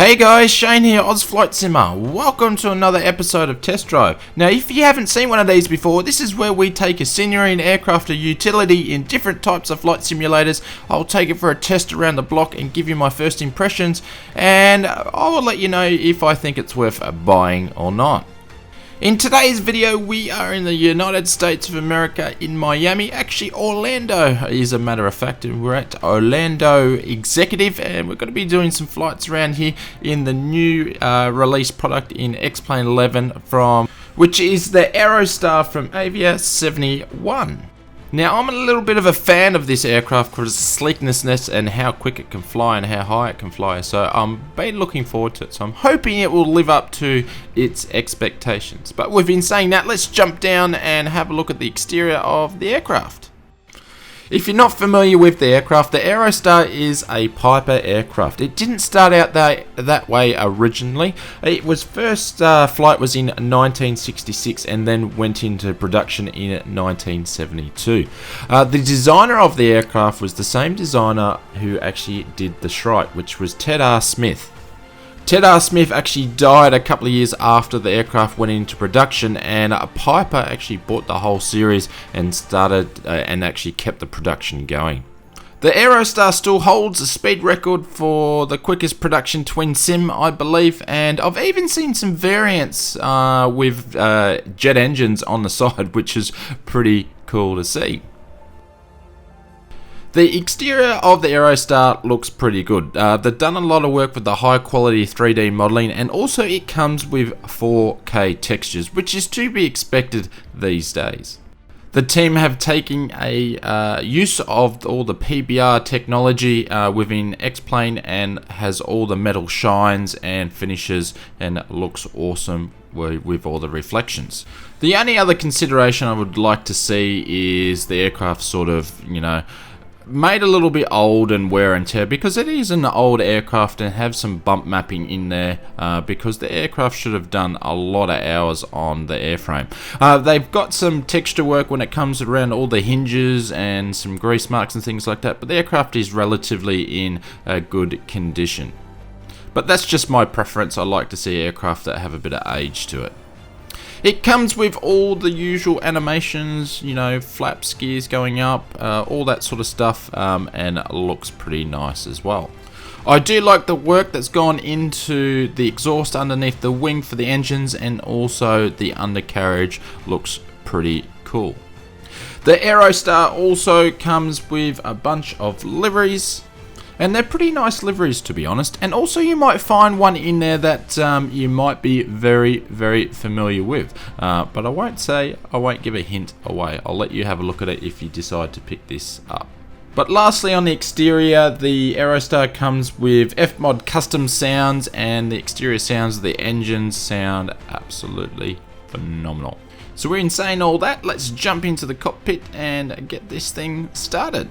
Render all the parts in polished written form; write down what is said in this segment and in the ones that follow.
Hey guys, Shane here, Aus Flight Simmer. Welcome to another episode of Test Drive. Now, if you haven't seen one of these before, this is where we take a scenery, an aircraft, or utility in different types of flight simulators. I'll take it for a test around the block and give you my first impressions, and I will let you know if I think it's worth buying or not. In today's video, we are in the United States of America in Miami, actually Orlando is a matter of fact, and we're at Orlando Executive, and we're going to be doing some flights around here in the new release product in Xplane 11 which is the Aerostar from Avia71. Now, I'm a little bit of a fan of this aircraft because of its sleekness and how quick it can fly and how high it can fly. So I'm been looking forward to it. So I'm hoping it will live up to its expectations. But with been saying that, let's jump down and have a look at the exterior of the aircraft. If you're not familiar with the aircraft, the Aerostar is a Piper aircraft. It didn't start out that way originally. It was first flight was in 1966 and then went into production in 1972. The designer of the aircraft was the same designer who actually did the Shrike, which was Ted R. Smith. Ted R. Smith actually died a couple of years after the aircraft went into production, and Piper actually bought the whole series and started and actually kept the production going. The Aerostar still holds a speed record for the quickest production twin sim, I believe, and I've even seen some variants with jet engines on the side, which is pretty cool to see. The exterior of the Aerostar looks pretty good. They've done a lot of work with the high quality 3D modeling, and also it comes with 4K textures, which is to be expected these days. The team have taken a use of all the PBR technology within Xplane and has all the metal shines and finishes and looks awesome with all the reflections. The only other consideration I would like to see is the aircraft sort of, made a little bit old and wear and tear, because it is an old aircraft, and have some bump mapping in there because the aircraft should have done a lot of hours on the airframe. They've got some texture work when it comes around all the hinges and some grease marks and things like that, but the aircraft is relatively in a good condition. But that's just my preference. I like to see aircraft that have a bit of age to it. It comes with all the usual animations, flaps, gears going up, all that sort of stuff, and it looks pretty nice as well. I do like the work that's gone into the exhaust underneath the wing for the engines, and also the undercarriage looks pretty cool. The Aerostar also comes with a bunch of liveries, and they're pretty nice liveries, to be honest. And also you might find one in there that you might be very, very familiar with. But I won't give a hint away. I'll let you have a look at it if you decide to pick this up. But lastly, on the exterior, the Aerostar comes with F-Mod custom sounds, and the exterior sounds of the engines sound absolutely phenomenal. So we're saying all that, let's jump into the cockpit and get this thing started.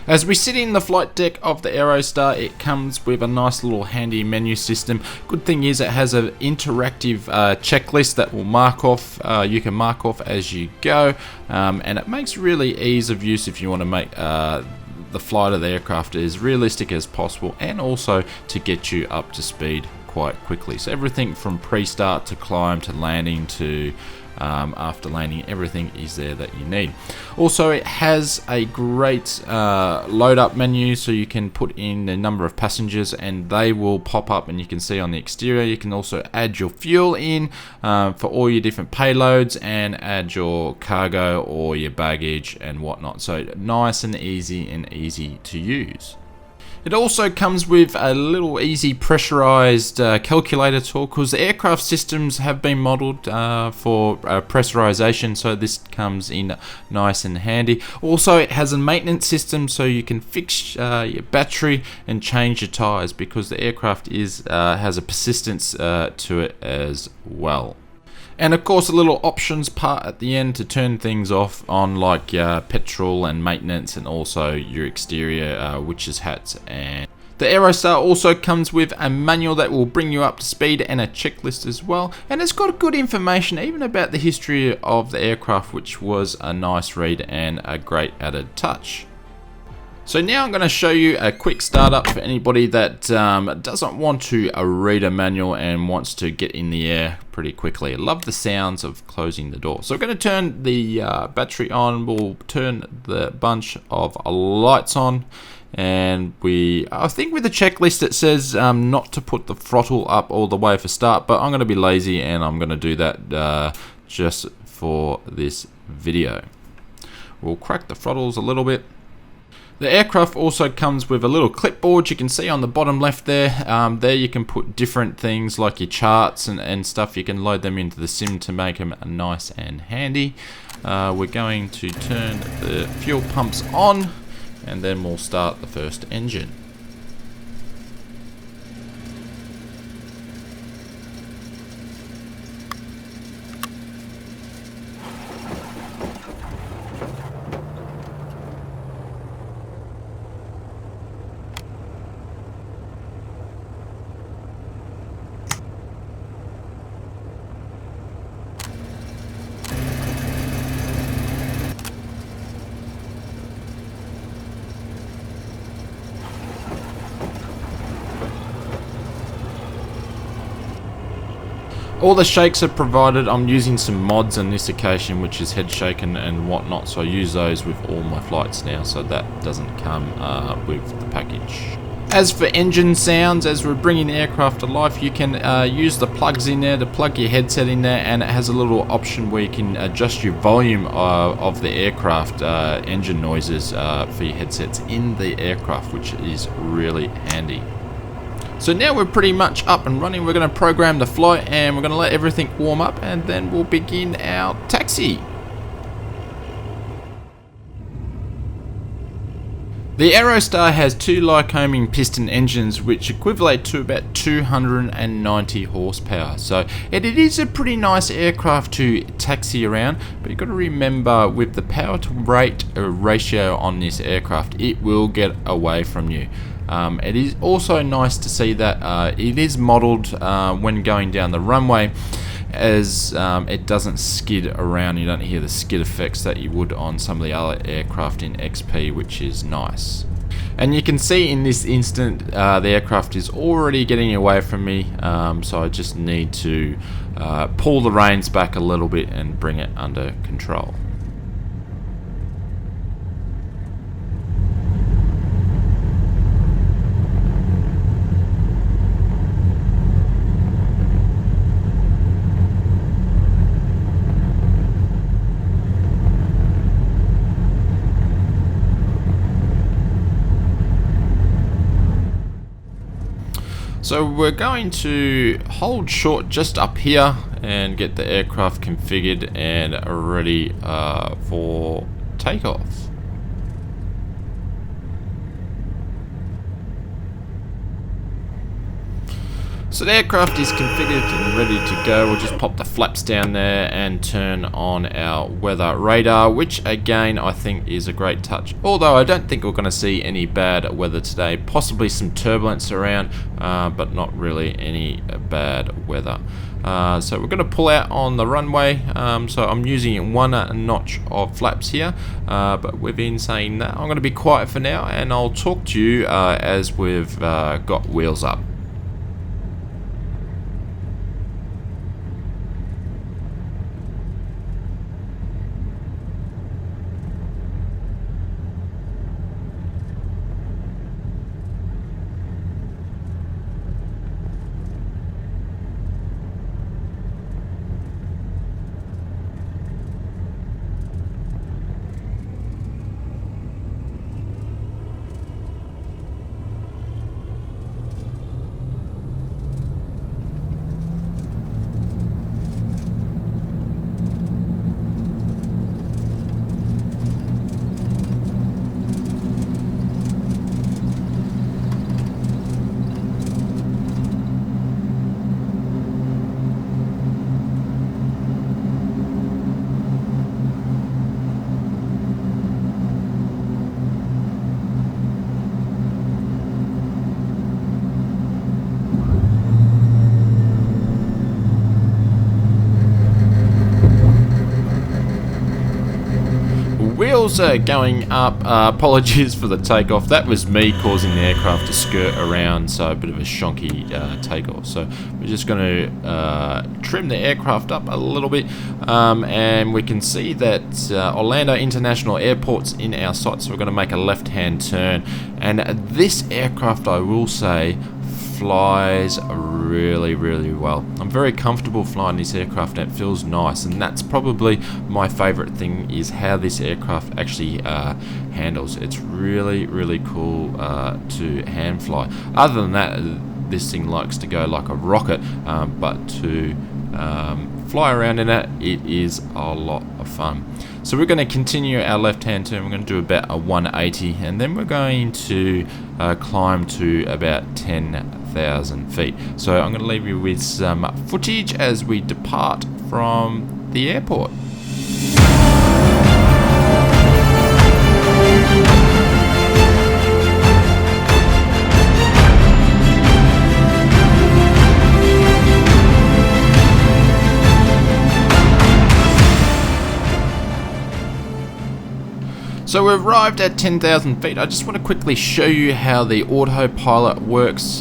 As we sit in the flight deck of the Aerostar, it comes with a nice little handy menu system. Good thing is it has an interactive checklist that will mark off. You can mark off as you go, and it makes really ease of use if you want to make the flight of the aircraft as realistic as possible, and also to get you up to speed quite quickly. So everything from pre-start to climb to landing to after landing, everything is there that you need. Also, it has a great load up menu, so you can put in the number of passengers and they will pop up, and you can see on the exterior. You can also add your fuel in for all your different payloads, and add your cargo or your baggage and whatnot. So nice and easy to use. It also comes with a little easy pressurized calculator tool, because the aircraft systems have been modeled for pressurization, so this comes in nice and handy. Also, it has a maintenance system, so you can fix your battery and change your tires, because the aircraft has a persistence to it as well. And of course, a little options part at the end to turn things off on, like petrol and maintenance, and also your exterior witches hats. And the Aerostar also comes with a manual that will bring you up to speed, and a checklist as well. And it's got good information even about the history of the aircraft, which was a nice read and a great added touch. So now I'm going to show you a quick startup for anybody that doesn't want to read a manual and wants to get in the air pretty quickly. I love the sounds of closing the door. So we're going to turn the battery on. We'll turn the bunch of lights on. And I think with the checklist it says not to put the throttle up all the way for start, but I'm going to be lazy and I'm going to do that just for this video. We'll crack the throttles a little bit. The aircraft also comes with a little clipboard you can see on the bottom left there. There you can put different things like your charts and stuff. You can load them into the sim to make them nice and handy. We're going to turn the fuel pumps on and then we'll start the first engine. All the shakes are provided. I'm using some mods on this occasion, which is head shake and whatnot, so I use those with all my flights now, so that doesn't come with the package. As for engine sounds, as we're bringing the aircraft to life, you can use the plugs in there to plug your headset in there, and it has a little option where you can adjust your volume of the aircraft engine noises for your headsets in the aircraft, which is really handy. So now we're pretty much up and running. We're going to program the flight and we're going to let everything warm up and then we'll begin our taxi. The Aerostar has two Lycoming piston engines which equivalent to about 290 horsepower. So it is a pretty nice aircraft to taxi around, but you've got to remember with the power to weight ratio on this aircraft, it will get away from you. It is also nice to see that it is modelled when going down the runway, as it doesn't skid around. You don't hear the skid effects that you would on some of the other aircraft in XP, which is nice. And you can see in this instant the aircraft is already getting away from me, so I just need to pull the reins back a little bit and bring it under control. So we're going to hold short just up here and get the aircraft configured and ready for takeoff. So the aircraft is configured and ready to go. We'll just pop the flaps down there and turn on our weather radar, which again I think is a great touch. Although I don't think we're going to see any bad weather today. Possibly some turbulence around, but not really any bad weather. So we're going to pull out on the runway. So I'm using one notch of flaps here, but within saying that, I'm going to be quiet for now, and I'll talk to you as we've got wheels up. throttles are going up. Apologies for the takeoff. That was me causing the aircraft to skirt around, so a bit of a shonky takeoff. So we're just going to trim the aircraft up a little bit, and we can see that Orlando International Airport's in our sight, so we're going to make a left-hand turn. And this aircraft, I will say, flies really well. I'm very comfortable flying this aircraft and it feels nice, and that's probably my favorite thing, is how this aircraft actually handles. It's really cool to hand fly. Other than that, this thing likes to go like a rocket, but to fly around in it, it is a lot of fun. So we're going to continue our left-hand turn. We're going to do about a 180, and then we're going to climb to about 10,000 feet. So I'm going to leave you with some footage as we depart from the airport. So we've arrived at 10,000 feet. I just want to quickly show you how the autopilot works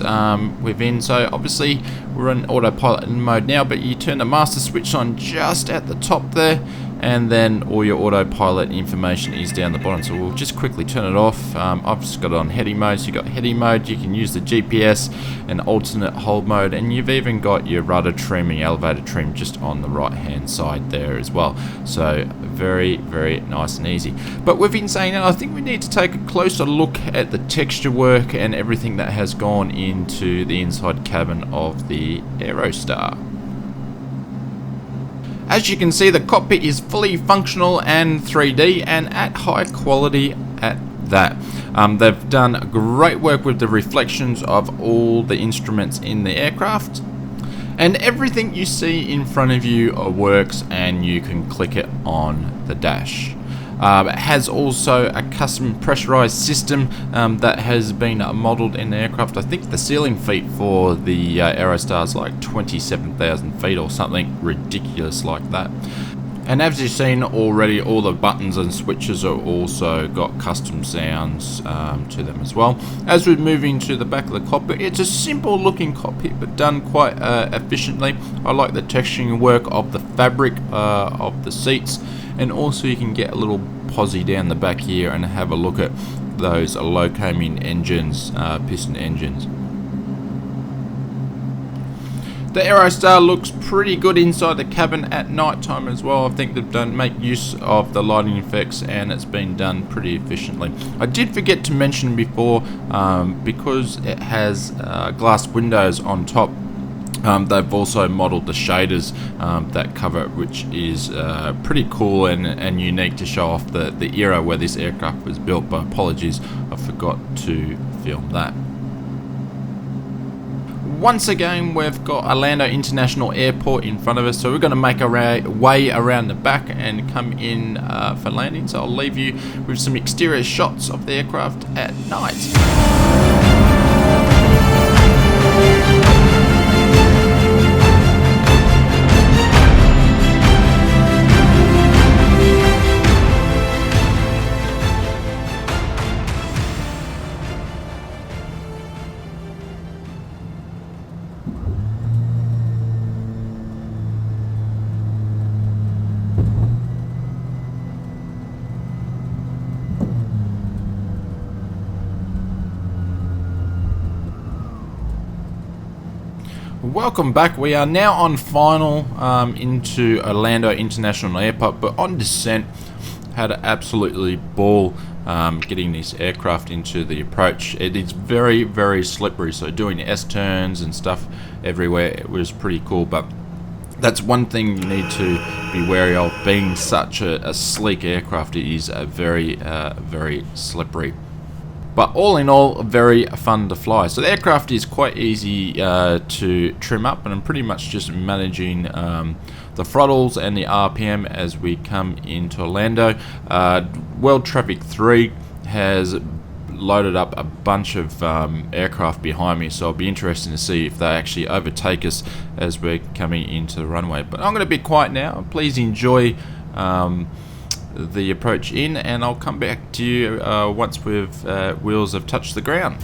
within. So obviously we're in autopilot mode now, but you turn the master switch on just at the top there, and then all your autopilot information is down the bottom. So we'll just quickly turn it off. I've just got it on heady mode. So you've got heady mode, you can use the GPS and alternate hold mode, and you've even got your rudder trim and elevator trim just on the right hand side there as well. So very nice and easy. But with saying that, I think we need to take a closer look at the texture work and everything that has gone into the inside cabin of the Aerostar. As you can see, the cockpit is fully functional and 3D, and at high quality at that. They've done great work with the reflections of all the instruments in the aircraft, and everything you see in front of you works, and you can click it on the dash. It has also a custom pressurized system that has been modeled in the aircraft. I think the ceiling feet for the Aerostar is like 27,000 feet or something ridiculous like that. And as you've seen already, all the buttons and switches are also got custom sounds to them as well. As we move into the back of the cockpit, it's a simple looking cockpit but done quite efficiently. I like the texturing work of the fabric of the seats, and also you can get a little posse down the back here and have a look at those low-coming engines, piston engines. The Aerostar looks pretty good inside the cabin at night time as well. I think they've make use of the lighting effects, and it's been done pretty efficiently. I did forget to mention before, because it has glass windows on top, they've also modelled the shaders that cover it, which is pretty cool and unique to show off the era where this aircraft was built. But apologies, I forgot to film that. Once again, we've got Orlando International Airport in front of us, so we're going to make our way around the back and come in for landing. So I'll leave you with some exterior shots of the aircraft at night. Welcome back. We are now on final into Orlando International Airport, but on descent had an absolutely ball getting this aircraft into the approach. It is very slippery, so doing S-turns and stuff everywhere, it was pretty cool. But that's one thing you need to be wary of, being such a sleek aircraft. It is a very slippery. But all in all, very fun to fly. So the aircraft is quite easy to trim up, and I'm pretty much just managing the throttles and the RPM as we come into Orlando. World Traffic 3 has loaded up a bunch of aircraft behind me, so it'll be interesting to see if they actually overtake us as we're coming into the runway. But I'm going to be quiet now. Please enjoy the approach in, and I'll come back to you once wheels have touched the ground.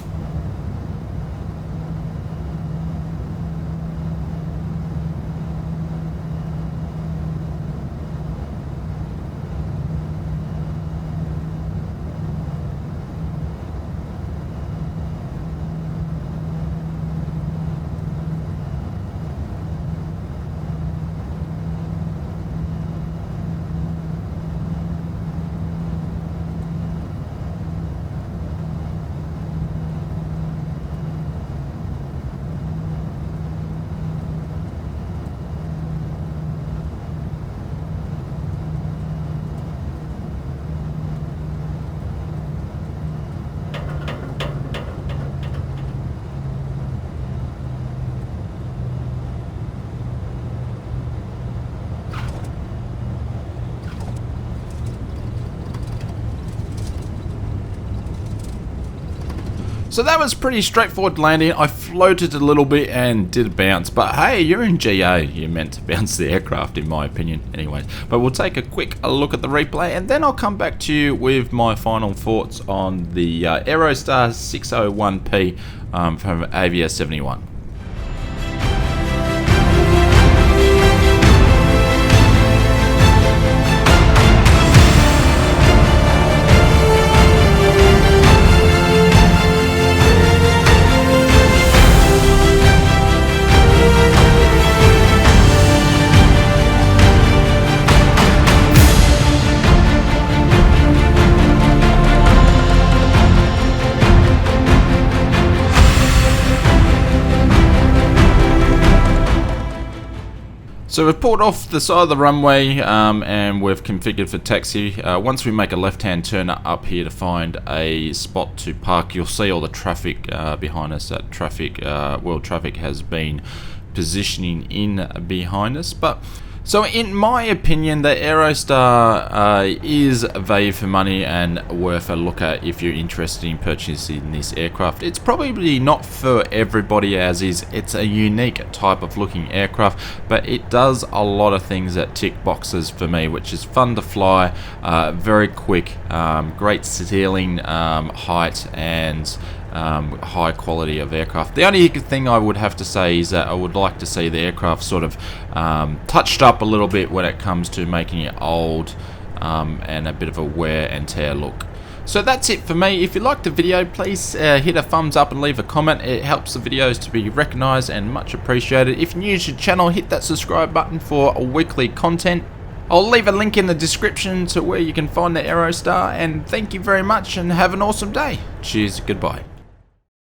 So that was pretty straightforward landing. I floated a little bit and did a bounce, but hey, you're in GA. You're meant to bounce the aircraft, in my opinion. Anyways, but we'll take a quick look at the replay, and then I'll come back to you with my final thoughts on the Aerostar 601P from Avia71. So we've pulled off the side of the runway and we've configured for taxi. Once we make a left-hand turn up here to find a spot to park, you'll see all the traffic behind us. That traffic, world traffic has been positioning in behind us. But so in my opinion, the Aerostar is value for money and worth a look at if you're interested in purchasing this aircraft. It's probably not for everybody, as is it's a unique type of looking aircraft, but it does a lot of things that tick boxes for me, which is fun to fly, very quick, great ceiling height, and high quality of aircraft. The only thing I would have to say is that I would like to see the aircraft sort of touched up a little bit when it comes to making it old and a bit of a wear and tear look. So that's it for me. If you liked the video, please hit a thumbs up and leave a comment. It helps the videos to be recognized and much appreciated. If you're new to the channel, hit that subscribe button for weekly content. I'll leave a link in the description to where you can find the Aerostar, and thank you very much and have an awesome day. Cheers, goodbye.